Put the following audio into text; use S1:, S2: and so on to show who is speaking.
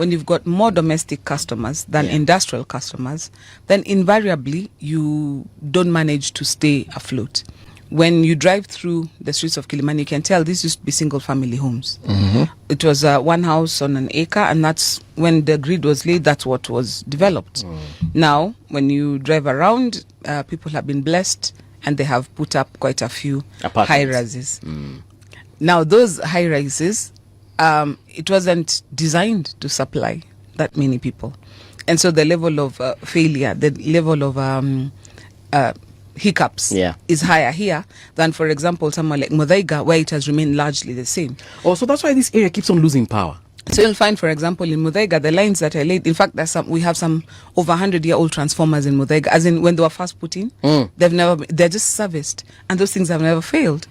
S1: when you've got more domestic customers than industrial customers, then invariably you don't manage to stay afloat. When you drive through the streets of Kilimani, you can tell this used to be single-family homes. It was one house on an acre, and that's when the grid was laid, that's what was developed. Now, when you drive around, people have been blessed, and they have put up quite a few high-rises. Now, those high-rises, it wasn't designed to supply that many people. And so the level of failure, the level of hiccups is higher here than, for example, somewhere like Muthaiga, where it has remained largely the same.
S2: Oh, so that's why this area keeps on losing power.
S1: So you'll find, for example, in Muthaiga, the lines that are laid, in fact, we have some over 100-year-old transformers in Muthaiga, as in when they were first put in, they're just serviced, and those things have never failed.